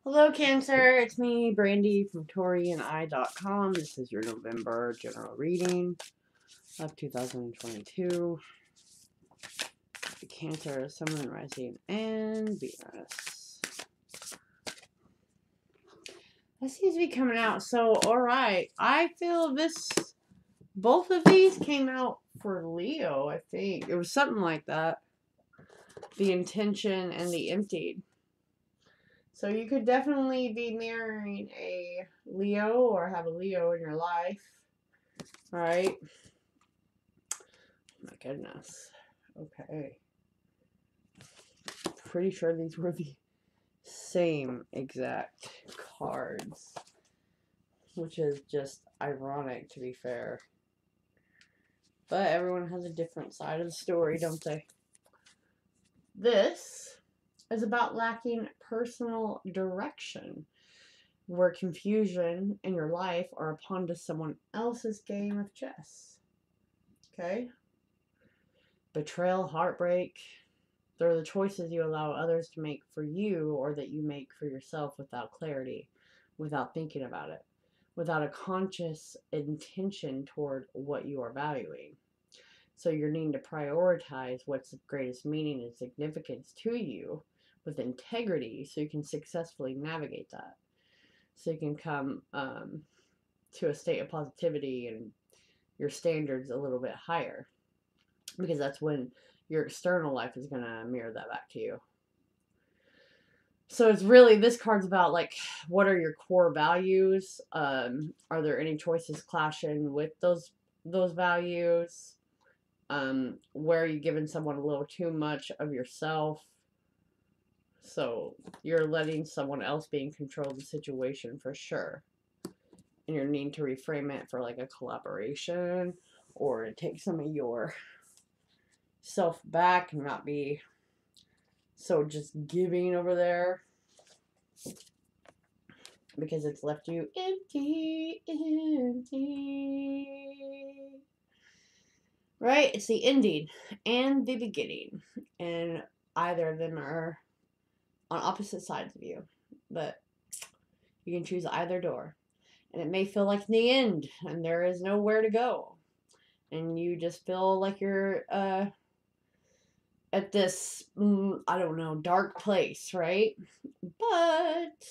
Hello, Cancer. It's me, Brandy from Taurean.com. This is your November general reading of 2022. The Cancer, Sun, Moon, Rising, and Venus. That seems to be coming out. So, alright. I feel both of these came out for Leo, I think. It was something like that. The intention and the emptied. So you could definitely be mirroring a Leo or have a Leo in your life. Alright. My goodness. Okay. Pretty sure these were the same exact cards. Which is just ironic, to be fair. But everyone has a different side of the story, don't they? This is about lacking personal direction, where confusion in your life are a pawn to someone else's game of chess. Okay? Betrayal, heartbreak, they're the choices you allow others to make for you or that you make for yourself without clarity, without thinking about it, without a conscious intention toward what you are valuing. So you're needing to prioritize what's of greatest meaning and significance to you with integrity so you can successfully navigate that. So you can come to a state of positivity and your standards a little bit higher. Because that's when your external life is going to mirror that back to you. So it's really, this card's about, like, what are your core values? Are there any choices clashing with those values? Where are you giving someone a little too much of yourself? So you're letting someone else be in control of the situation for sure. And you're needing to reframe it for like a collaboration or to take some of your self back and not be so just giving over there. Because it's left you empty. Right? It's the ending and the beginning. And either of them are on opposite sides of you. But you can choose either door. And it may feel like the end and there is nowhere to go. And you just feel like you're at this, I don't know, dark place, right? But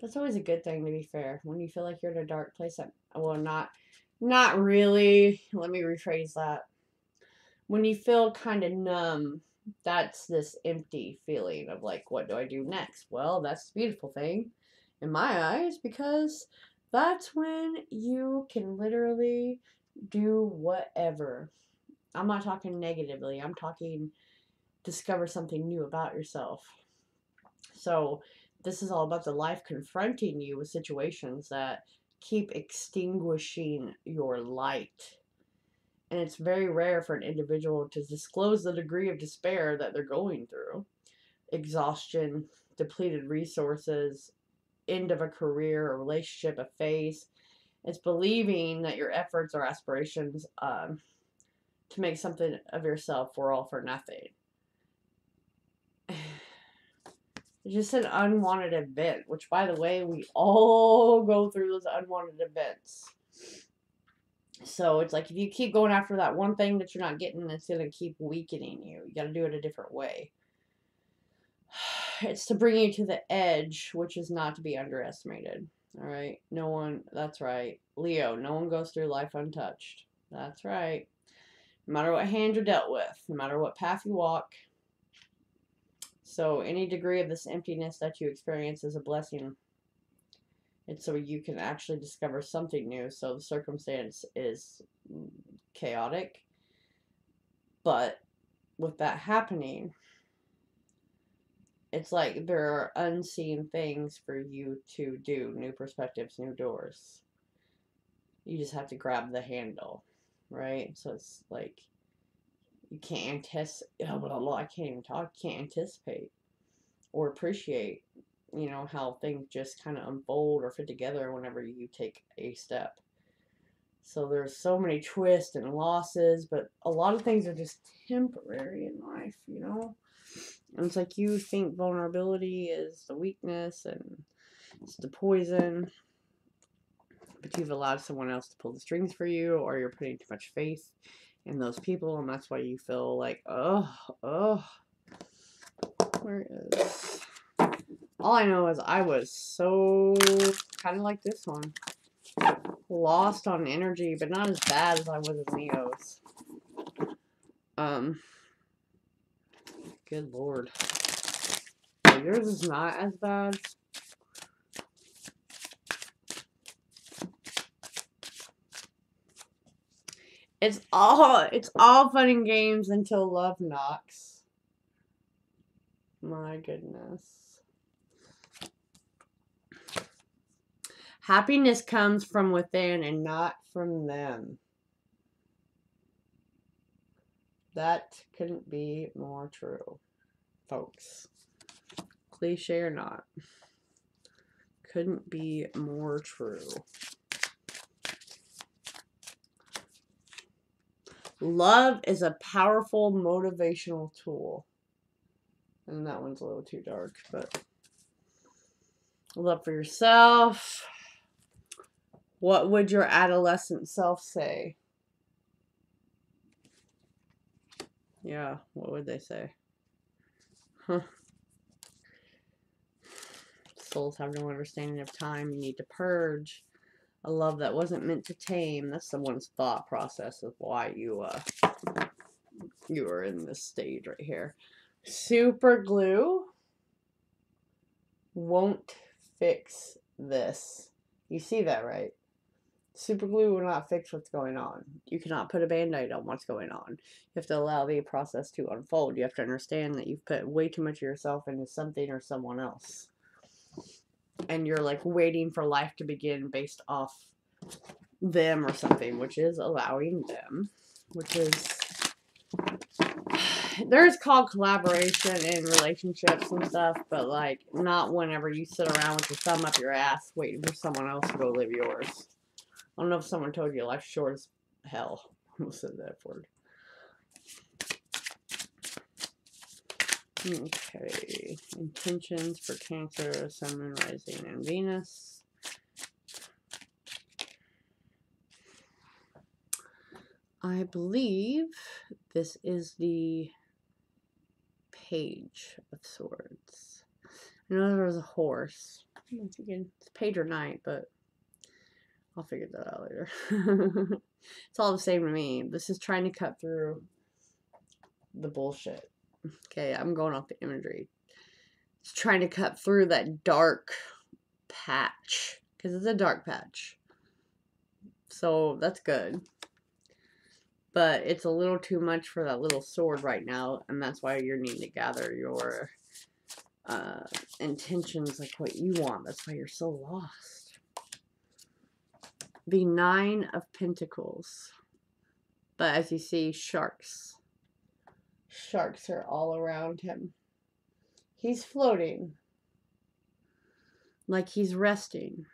that's always a good thing, to be fair. When you feel like you're in a dark place, well, not really. Let me rephrase that. When you feel kind of numb, that's this empty feeling of like, what do I do next? Well, that's the beautiful thing in my eyes, because that's when you can literally do whatever. I'm not talking negatively. I'm talking discover something new about yourself. So this is all about the life confronting you with situations that keep extinguishing your light. And it's very rare for an individual to disclose the degree of despair that they're going through. Exhaustion, depleted resources, end of a career, a relationship, a phase. It's believing that your efforts or aspirations to make something of yourself were all for nothing. It's just an unwanted event, which, by the way, we all go through those unwanted events. So it's like if you keep going after that one thing that you're not getting, it's going to keep weakening you. You got to do it a different way. It's to bring you to the edge, which is not to be underestimated. All right? No one, that's right. Leo, no one goes through life untouched. That's right. No matter what hand you're dealt with, no matter what path you walk. So any degree of this emptiness that you experience is a blessing. It's so you can actually discover something new. So the circumstance is chaotic. But with that happening, it's like there are unseen things for you to do. New perspectives, new doors. You just have to grab the handle, right? So it's like you can't anticipate. I can't even talk. Can't anticipate or appreciate, you know, how things just kind of unfold or fit together whenever you take a step. So there's so many twists and losses, but a lot of things are just temporary in life, you know? And it's like you think vulnerability is the weakness, and It's the poison. But you've allowed someone else to pull the strings for you, or you're putting too much faith in those people, and that's why you feel like, oh, where is... All I know is I was so kind of like this one. Lost on energy, but not as bad as I was in Leo's. Good Lord. So yours is not as bad. It's all fun and games until love knocks. My goodness. Happiness comes from within and not from them. That couldn't be more true, folks. Cliche or not. Couldn't be more true. Love is a powerful motivational tool. And that one's a little too dark, but love for yourself. What would your adolescent self say? Yeah, what would they say? Huh. Souls have no understanding of time. You need to purge. A love that wasn't meant to tame. That's someone's thought process of why you are in this stage right here. Super glue won't fix this. You see that, right? Super glue will not fix what's going on. You cannot put a band-aid on what's going on. You have to allow the process to unfold. You have to understand that you've put way too much of yourself into something or someone else. And you're like waiting for life to begin based off them or something, which is allowing them, which is... There's called collaboration in relationships and stuff, but like not whenever you sit around with your thumb up your ass waiting for someone else to go live yours. I don't know if someone told you life's short as hell. I almost said that word. Okay. Intentions for Cancer, Sun, Moon, Rising, and Venus. I believe this is the Page of Swords. I know there was a horse. Once again, it's Page or Knight, but I'll figure that out later. It's all the same to me. This is trying to cut through the bullshit. Okay, I'm going off the imagery. It's trying to cut through that dark patch. Because it's a dark patch. So, that's good. But it's a little too much for that little sword right now. And that's why you're needing to gather your intentions, like what you want. That's why you're so lost. The Nine of Pentacles. But as you see, sharks. Sharks are all around him. He's floating. Like he's resting.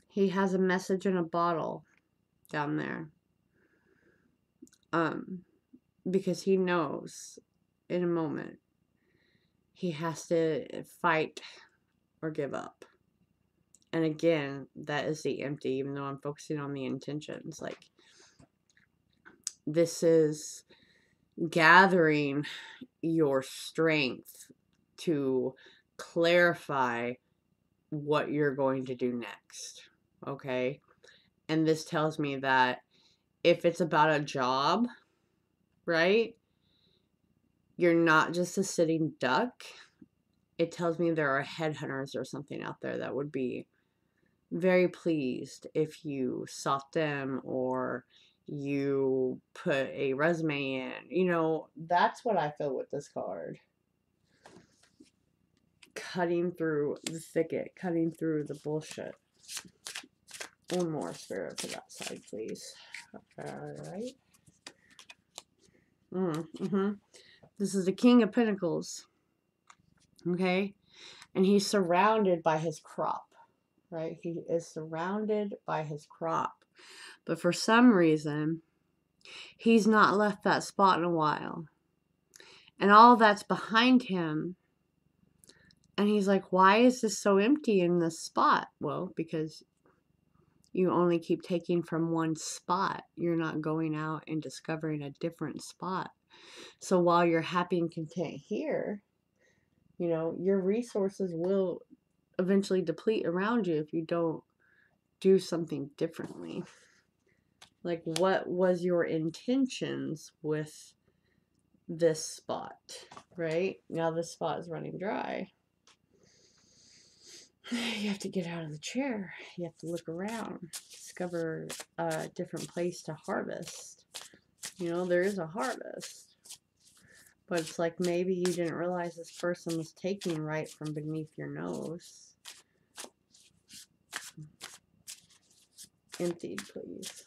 He has a message in a bottle down there. Because he knows in a moment he has to fight or give up. And again, that is the empty, even though I'm focusing on the intentions. Like, this is gathering your strength to clarify what you're going to do next. Okay? And this tells me that if it's about a job, right? You're not just a sitting duck. It tells me there are headhunters or something out there that would be very pleased if you sought them or you put a resume in. You know, that's what I feel with this card. Cutting through the thicket, cutting through the bullshit. One more spirit for that side, please. Alright. This is the King of Pentacles. Okay? And he's surrounded by his crop. Right? He is surrounded by his crop. But for some reason, he's not left that spot in a while. And all that's behind him, And he's like, why is this so empty in this spot? Well, because you only keep taking from one spot. You're not going out and discovering a different spot. So while you're happy and content here, you know, your resources will eventually deplete around you if you don't do something differently. Like, what was your intentions with this spot, right? Now this spot is running dry. You have to get out of the chair. You have to look around, discover a different place to harvest. You know, there is a harvest, but it's like maybe you didn't realize this person was taking right from beneath your nose. Emptied, please.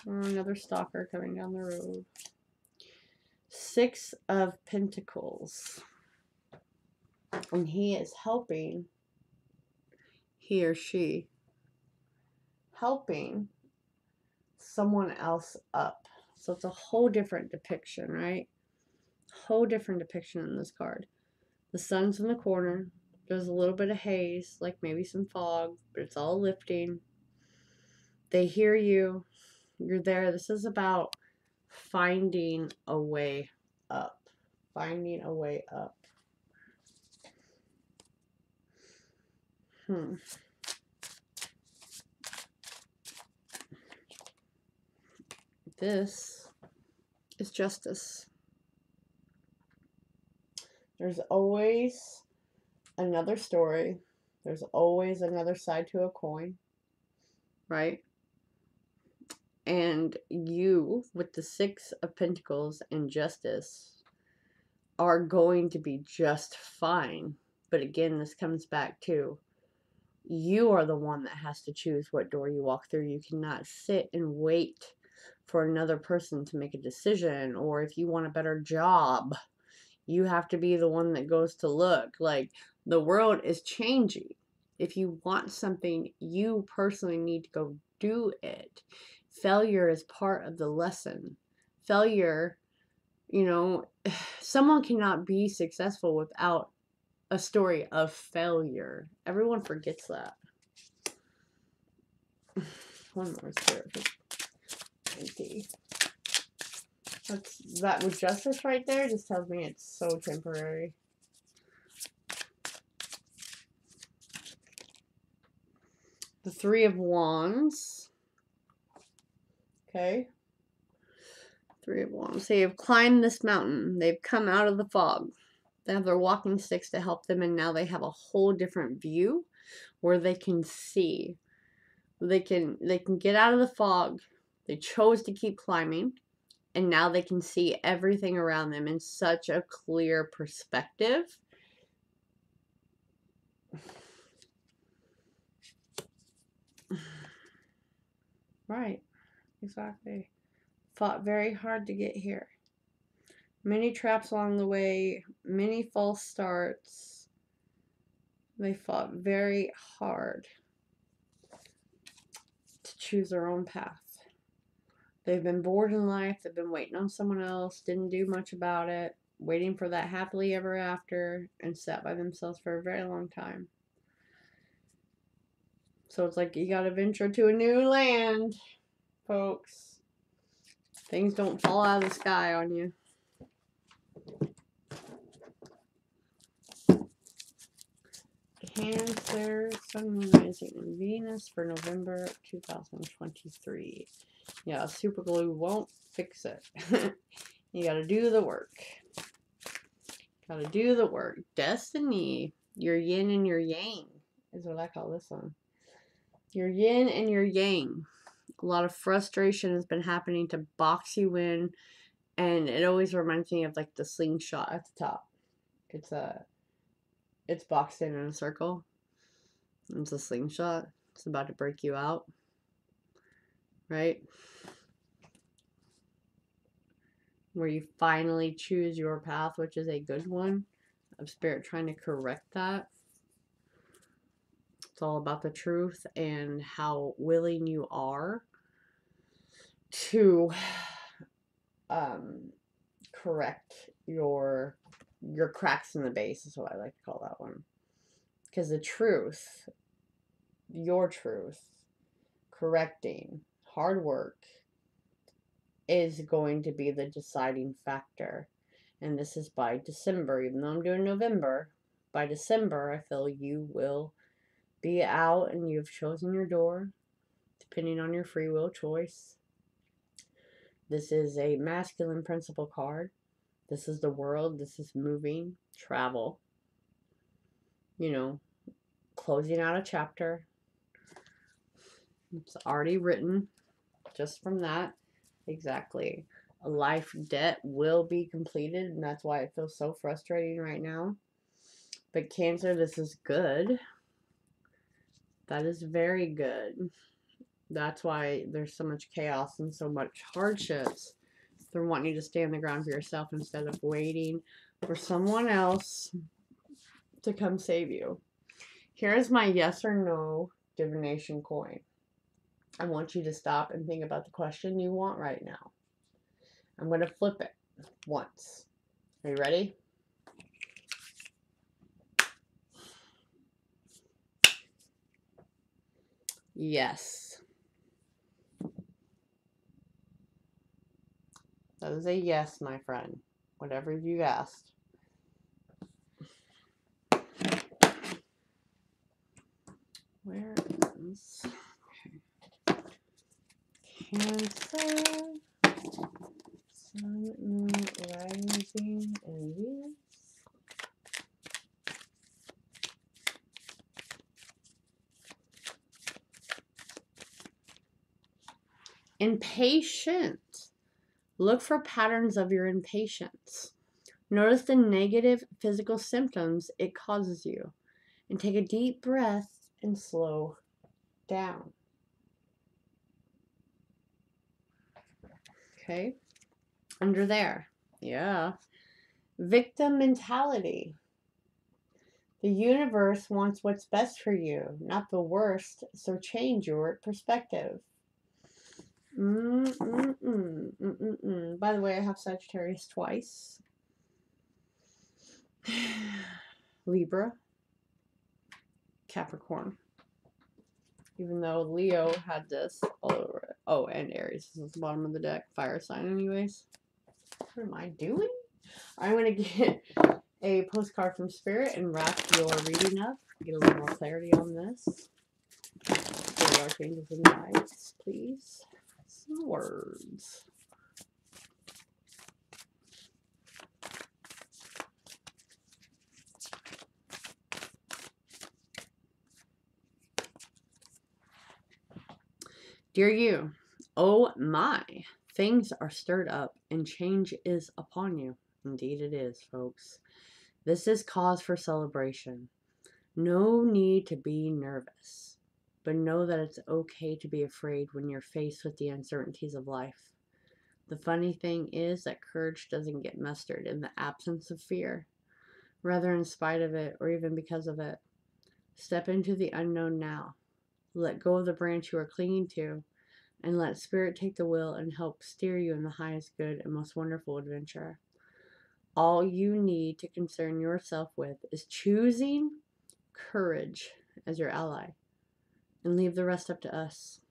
Oh, another stalker coming down the road. 6 of Pentacles. And he is helping, he or she, helping someone else up. So it's a whole different depiction, right? Whole different depiction in this card. The sun's in the corner. There's a little bit of haze, like maybe some fog, but it's all lifting. They hear you. You're there. This is about finding a way up. Finding a way up. This is justice. There's always another story. There's always another side to a coin, right? And you, with the 6 of Pentacles and justice, are going to be just fine. But again, this comes back to you are the one that has to choose what door you walk through. You cannot sit and wait for another person to make a decision. Or if you want a better job, you have to be the one that goes to look. Like, the world is changing. If you want something, you personally need to go do it. Failure is part of the lesson. Failure, you know, someone cannot be successful without a story of failure. Everyone forgets that. One more spirit. Empty. That with justice right there just tells me it's so temporary. The 3 of Wands. Okay. 3 of Wands. They have climbed this mountain. They've come out of the fog. They have their walking sticks to help them, and now they have a whole different view where they can see. They can get out of the fog. They chose to keep climbing, and now they can see everything around them in such a clear perspective. Right. Exactly. Fought very hard to get here. Many traps along the way, many false starts. They fought very hard to choose their own path. They've been bored in life. They've been waiting on someone else. Didn't do much about it. Waiting for that happily ever after. And sat by themselves for a very long time. So it's like you got to venture to a new land, folks. Things don't fall out of the sky on you. Cancer, Sun, Moon, Rising, and Venus for November 2023. Yeah, super glue won't fix it. You gotta do the work. Gotta do the work. Destiny, your yin and your yang is what I call this one. Your yin and your yang. A lot of frustration has been happening to box you in, and it always reminds me of like the slingshot at the top. It's boxed in a circle. It's a slingshot. It's about to break you out. Right? Where you finally choose your path, which is a good one. Of Spirit trying to correct that. It's all about the truth and how willing you are to correct your your cracks in the base is what I like to call that one. Because the truth, your truth, correcting, hard work is going to be the deciding factor. And this is by December, even though I'm doing November. By December, I feel you will be out and you've chosen your door, depending on your free will choice. This is a masculine principle card. This is the world. This is moving, travel. You know, closing out a chapter. It's already written just from that. Exactly. A life debt will be completed, and that's why it feels so frustrating right now. But Cancer, this is good. That is very good. That's why there's so much chaos and so much hardships. They're wanting you to stand the ground for yourself instead of waiting for someone else to come save you. Here's my yes or no divination coin. I want you to stop and think about the question you want right now. I'm going to flip it once. Are you ready? Yes. That is a yes, my friend. Whatever you asked. Where is Cancer, Sun, Moon, Rising, and Venus? Impatient. Look for patterns of your impatience. Notice the negative physical symptoms it causes you. And take a deep breath and slow down. Okay. Under there. Yeah. Victim mentality. The universe wants what's best for you, not the worst, so change your perspective. By the way, I have Sagittarius twice. Libra. Capricorn. Even though Leo had this all over it. Oh, and Aries is at the bottom of the deck. Fire sign anyways. What am I doing? I'm going to get a postcard from Spirit and wrap your reading up. Get a little more clarity on this. For archangels and guides, please. Some words. Dear you, oh my, things are stirred up and change is upon you. Indeed it is, folks. This is cause for celebration. No need to be nervous, but know that it's okay to be afraid when you're faced with the uncertainties of life. The funny thing is that courage doesn't get mustered in the absence of fear, rather in spite of it or even because of it. Step into the unknown now. Let go of the branch you are clinging to, and let Spirit take the wheel and help steer you in the highest good and most wonderful adventure. All you need to concern yourself with is choosing courage as your ally, and leave the rest up to us.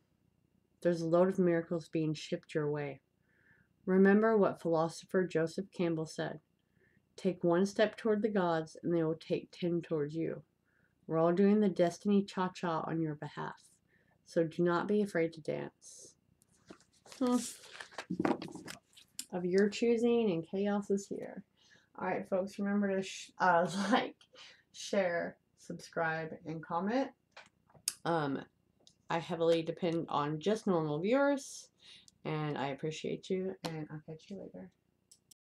There's a load of miracles being shipped your way. Remember what philosopher Joseph Campbell said. Take one step toward the gods, and they will take 10 towards you. We're all doing the destiny cha-cha on your behalf. So do not be afraid to dance. Of your choosing, and chaos is here. Alright, folks, remember to like, share, subscribe, and comment. I heavily depend on just normal viewers, and I appreciate you, and I'll catch you later.